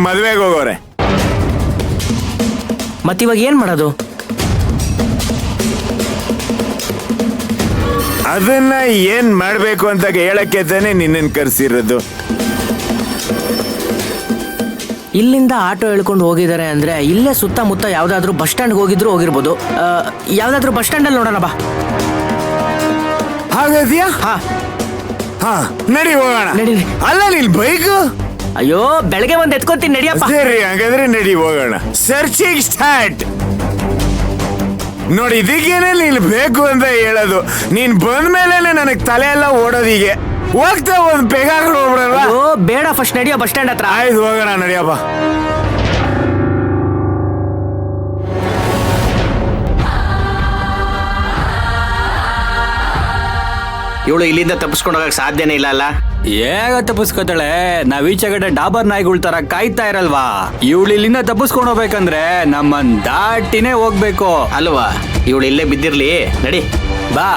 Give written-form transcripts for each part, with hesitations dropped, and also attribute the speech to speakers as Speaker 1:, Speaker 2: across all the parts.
Speaker 1: ಮದ್ವೆಗೆ ಹೋಗೋರೆ.
Speaker 2: ಮತ್ತಿವಾಗ ಏನ್ ಮಾಡೋದು?
Speaker 1: ಅದನ್ನ ಏನ್ ಮಾಡ್ಬೇಕು ಅಂತ ಹೇಳಕ್ಕೆ ತಾನೆ ನಿನ್ನನ್ ಕರ್ಸಿರೋದು.
Speaker 2: ಇಲ್ಲಿಂದ ಆಟೋ ಹೇಳ್ಕೊಂಡು ಹೋಗಿದ್ದಾರೆ ಅಂದ್ರೆ ಇಲ್ಲೇ ಸುತ್ತಮುತ್ತ ಯಾವ್ದಾದ್ರು ಬಸ್ ಸ್ಟ್ಯಾಂಡ್ ಹೋಗಿದ್ರು ಹೋಗಿರ್ಬೋದು. ಯಾವ್ದಾದ್ರು ಬಸ್ ಸ್ಟ್ಯಾಂಡ್ ಅಲ್ಲಿ ನೋಡೋಣ ಬಾ.
Speaker 1: ಹಾಗಾದ್ಯಾ?
Speaker 2: ಹಾ
Speaker 1: ಹಾ ನಡಿ ಹೋಗೋಣ.
Speaker 2: ನಡೀರಿ.
Speaker 1: ಅಲ್ಲ ನಿನ್ ಬೈಕು?
Speaker 2: ಅಯ್ಯೋ ಬೆಳಗ್ಗೆ ಬಂದ್ ಎತ್ಕೊಂತೀನಿ, ನಡಿಯಪ್ಪ.
Speaker 1: ಸರಿ ಹಾಗಾದ್ರೆ ನಡಿ ಹೋಗೋಣ. Searching start. ನೋಡಿ ಇದಕ್ಕೇನೆ ನೀನ್ ಬೇಕು ಅಂತ ಹೇಳೋದು. ನೀನ್ ಬಂದ್ಮೇಲೆ ನನಗ್ ತಲೆ ಎಲ್ಲ ಓಡೋದೀಗೆ. ಹೋಗ್ತಾ ಒಂದ್ ಬೇಗ ಹೋಗ್ಬಿಡಲ್ವಾ?
Speaker 2: ಓ ಬೇಡ, ಫಸ್ಟ್ ನಡಿಯೋ ಬಸ್ ಸ್ಟ್ಯಾಂಡ್ ಹತ್ರ.
Speaker 1: ಆಯ್ತು ಹೋಗೋಣ ನಡಿಯಪ್ಪ.
Speaker 2: ಇವಳು ಇಲ್ಲಿಂದ ತಪ್ಪಿಸ್ಕೊಂಡು ಹೋಗಕ್ ಸಾಧ್ಯನೇ ಇಲ್ಲ ಅಲ್ಲ?
Speaker 3: ಹೇಗ ತಪ್ಪಿಸ್ಕೋತಾಳೆ? ನಾವ್ ಈಚೆಗಡೆ ಡಾಬರ್ ನಾಯಿಗಳ ತರ ಕಾಯ್ತಾ ಇರಲ್ವಾ? ಇವಳು ಇಲ್ಲಿಂದ ತಪ್ಪಿಸ್ಕೊಂಡು ಹೋಗ್ಬೇಕಂದ್ರೆ ನಮ್ಮನ್ ದಾಟಿನೇ ಹೋಗ್ಬೇಕು
Speaker 2: ಅಲ್ವಾ? ಇವಳು ಇಲ್ಲೇ ಬಿದ್ದಿರ್ಲಿ, ನಡಿ
Speaker 3: ಬಾ.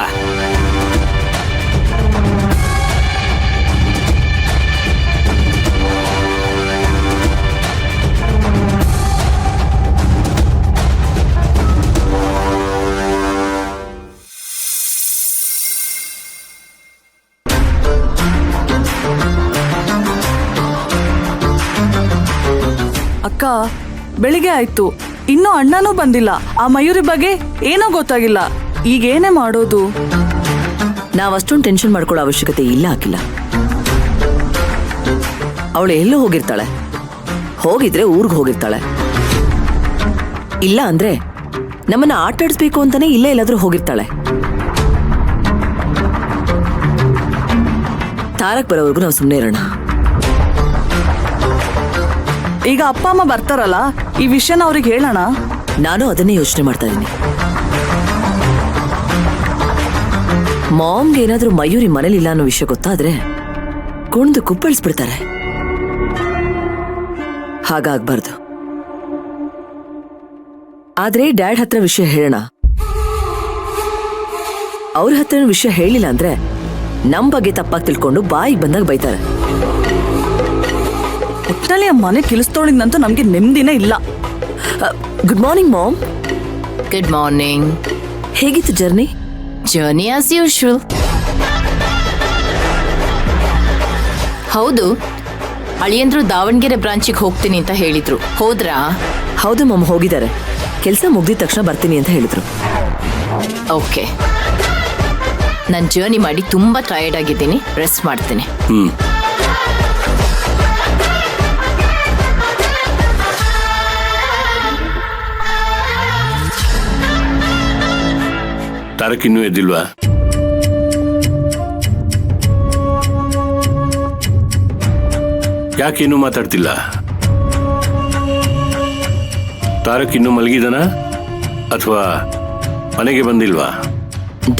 Speaker 4: ಅಕ್ಕ, ಬೆಳಿಗ್ಗೆ ಆಯ್ತು, ಇನ್ನೂ ಅಣ್ಣನೂ ಬಂದಿಲ್ಲ. ಆ ಮಯೂರಿ ಬಗ್ಗೆ ಏನೋ ಗೊತ್ತಾಗಿಲ್ಲ. ಈಗೇನೇ ಮಾಡೋದು?
Speaker 5: ನಾವಷ್ಟೊಂದು ಟೆನ್ಷನ್ ಮಾಡ್ಕೊಳ್ಳೋ ಅವಶ್ಯಕತೆ ಇಲ್ಲ ಹಾಕಿಲ್ಲ. ಅವಳು ಎಲ್ಲೋ ಹೋಗಿರ್ತಾಳೆ. ಹೋಗಿದ್ರೆ ಊರ್ಗ್ ಹೋಗಿರ್ತಾಳೆ. ಇಲ್ಲ ಅಂದ್ರೆ ನಮ್ಮನ್ನ ಆಟ ಆಡಿಸ್ಬೇಕು ಅಂತಾನೆ ಇಲ್ಲೇ ಎಲ್ಲಾದ್ರೂ ಹೋಗಿರ್ತಾಳೆ. ತಾರಕ್ ಬರೋವರೆಗೂ ನಾವು ಸುಮ್ಮನೆ ಇರೋಣ.
Speaker 4: ಈಗ ಅಪ್ಪ ಅಮ್ಮ ಬರ್ತಾರಲ್ಲ, ಈ ವಿಷಯನ ಅವ್ರಿಗೆ ಹೇಳೋಣ.
Speaker 5: ನಾನು ಅದನ್ನೇ ಯೋಚನೆ ಮಾಡ್ತಾ ಇದ್ದೀನಿ. ಮಾಮ್ಗೆ ಏನಾದ್ರೂ ಮಯೂರಿ ಮನೇಲಿಲ್ಲ ಅನ್ನೋ ವಿಷಯ ಗೊತ್ತಾದ್ರೆ ಕುಣಿದು ಕುಪ್ಪಳಿಸ್ಬಿಡ್ತಾರೆ. ಹಾಗಾಗ್ಬಾರ್ದು. ಆದ್ರೆ ಡ್ಯಾಡ್ ಹತ್ರ ವಿಷಯ ಹೇಳೋಣ. ಅವ್ರ ಹತ್ರ ವಿಷಯ ಹೇಳಿಲ್ಲ ಅಂದ್ರೆ ನಮ್ ಬಗ್ಗೆ ತಪ್ಪಾಗಿ ತಿಳ್ಕೊಂಡು ಬಾಯಿಗೆ ಬಂದಾಗ ಬೈತಾರೆ.
Speaker 4: ಒಟ್ಟಲ್ಲಿ ಆ ಮನೆ ಕಿಲಿಸ್ತೋಳಿಂದಂತೂ ನಮ್ಗೆ ನೆಮ್ಮದಿನೇ ಇಲ್ಲ.
Speaker 5: Good morning ma'am.
Speaker 6: Good morning.
Speaker 5: ಹೇಗಿತ್ತು ಜರ್ನಿ?
Speaker 6: Journey as usual. ಹೌದು, ಅಳಿಯಂದ್ರು ದಾವಣಗೆರೆ ಬ್ರಾಂಚಿಗೆ ಹೋಗ್ತೀನಿ ಅಂತ ಹೇಳಿದ್ರು. ಹೋದ್ರಾ?
Speaker 5: ಹೌದು ಮಾಮ್, ಹೋಗಿದ್ದಾರೆ. ಕೆಲಸ ಮುಗ್ದಿದ ತಕ್ಷಣ ಬರ್ತೀನಿ ಅಂತ ಹೇಳಿದ್ರು.
Speaker 6: ಓಕೆ. ನಾನು ಜರ್ನಿ ಮಾಡಿ ತುಂಬಾ ಟಯರ್ಡ್ ಆಗಿದ್ದೀನಿ, ರೆಸ್ಟ್ ಮಾಡ್ತೀನಿ.
Speaker 7: ತಾರಕ್ ಇನ್ನೂ ಎದ್ದಿಲ್ವಾ? ಯಾಕೇನು ಮಾತಾಡ್ತಿಲ್ಲ? ತಾರಕ್ ಇನ್ನೂ ಮಲಗಿದಾನ ಅಥವಾ ಮನೆಗೆ ಬಂದಿಲ್ವಾ?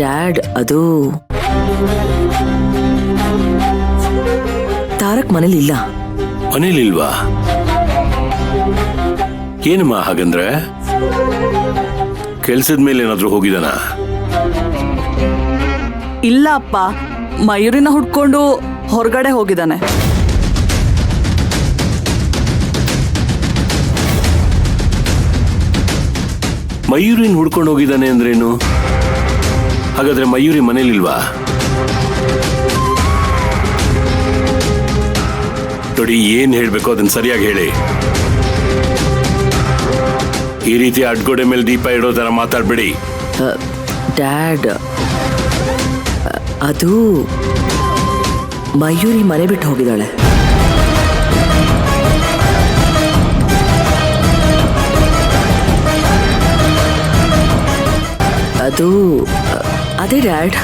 Speaker 5: ಡ್ಯಾಡ್, ಅದು ತಾರಕ್ ಮನೇಲಿ ಇಲ್ಲ.
Speaker 7: ಮನೇಲಿಲ್ವಾ? ಏನಮ್ಮ ಹಾಗಂದ್ರೆ? ಕೆಲ್ಸದ ಮೇಲೆ ಏನಾದ್ರೂ ಹೋಗಿದಾನ?
Speaker 4: ಇಲ್ಲ ಅಪ್ಪ, ಮಯೂರಿನ ಹುಡ್ಕೊಂಡು ಹೊರಗಡೆ ಹೋಗಿದ್ದಾನೆ.
Speaker 7: ಮಯೂರಿನ ಹುಡ್ಕೊಂಡು ಹೋಗಿದ್ದಾನೆ ಅಂದ್ರೇನು? ಹಾಗಾದ್ರೆ ಮಯೂರಿ ಮನೇಲಿಲ್ವಾ? ನೋಡಿ, ಏನ್ ಹೇಳ್ಬೇಕು ಅದನ್ನ ಸರಿಯಾಗಿ ಹೇಳಿ. ಈ ರೀತಿ ಅಡ್ಗೋಡೆ ಮೇಲೆ ದೀಪ ಇಡೋ ತರ ಮಾತಾಡ್ಬೇಡಿ.
Speaker 5: ಡ್ಯಾಡ್, ಅದು ಮಯೂರಿ ಮನೆ ಬಿಟ್ಟು ಹೋಗಿದ್ದಾಳೆ. ಅದು ಅದೇ ಡ್ಯಾಡ್,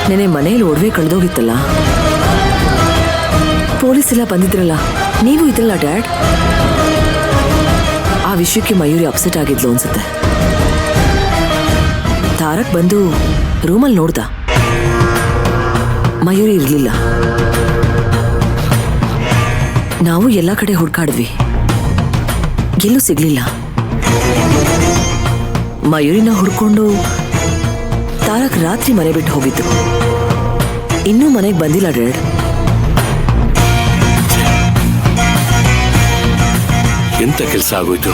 Speaker 5: ನೆನೆ ಮನೇಲಿ ಒಡವೆ ಕಳೆದೋಗಿತ್ತಲ್ಲ, ಪೊಲೀಸ್ ಎಲ್ಲ ಬಂದಿದ್ರಲ್ಲ, ನೀವು ಇದ್ರಲ್ಲ ಡ್ಯಾಡ್. ಆ ವಿಷಯಕ್ಕೆ ಮಯೂರಿ ಅಪ್ಸೆಟ್ ಆಗಿದ್ಲು ಅನ್ಸುತ್ತೆ. ತಾರಕ್ ಬಂದು ರೂಮಲ್ಲಿ ನೋಡ್ದ, ಮಯೂರಿ ಇರ್ಲಿಲ್ಲ. ನಾವು ಎಲ್ಲ ಕಡೆ ಹುಡ್ಕಾಡಿದ್ವಿ, ಎಲ್ಲೂ ಸಿಗ್ಲಿಲ್ಲ. ಮಯೂರಿನ ಹುಡ್ಕೊಂಡು ತಾರಕ್ ರಾತ್ರಿ ಮನೆ ಬಿಟ್ಟು ಹೋಗಿದ್ದು. ಇನ್ನೂ ಮನೆಗೆ ಬಂದಿಲ್ಲ ಡ್ಯಾಡ್.
Speaker 7: ಎಂತ ಕೆಲಸ ಆಗೋಯ್ತು?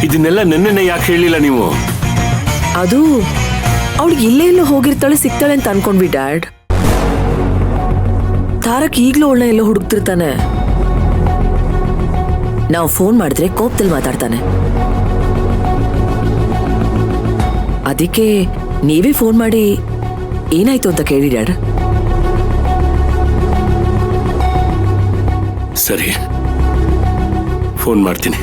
Speaker 7: ಇದನ್ನೆಲ್ಲ ನೆನ್ನೆನೆ ಯಾಕೆ ಹೇಳಿಲ್ಲ ನೀವು?
Speaker 5: ಅದು ಅವಳಿಗೆ ಇಲ್ಲೇ ಎಲ್ಲೋ ಹೋಗಿರ್ತಾಳೆ, ಸಿಗ್ತಾಳೆ ಅಂತ ಅನ್ಕೊಂಡ್ವಿ ಡ್ಯಾಡ್. ತಾರಕ್ ಈಗ್ಲೂ ಅವಳನ್ನ ಎಲ್ಲೋ ಹುಡುಕ್ತಿರ್ತಾನೆ. ನಾವು ಫೋನ್ ಮಾಡಿದ್ರೆ ಕೋಪದಲ್ಲಿ ಮಾತಾಡ್ತಾನೆ. ಅದಕ್ಕೆ ನೀವೇ ಫೋನ್ ಮಾಡಿ ಏನಾಯ್ತು ಅಂತ ಕೇಳಿ ಡ್ಯಾಡ್.
Speaker 7: ಸರಿ, ಫೋನ್ ಮಾಡ್ತೀನಿ.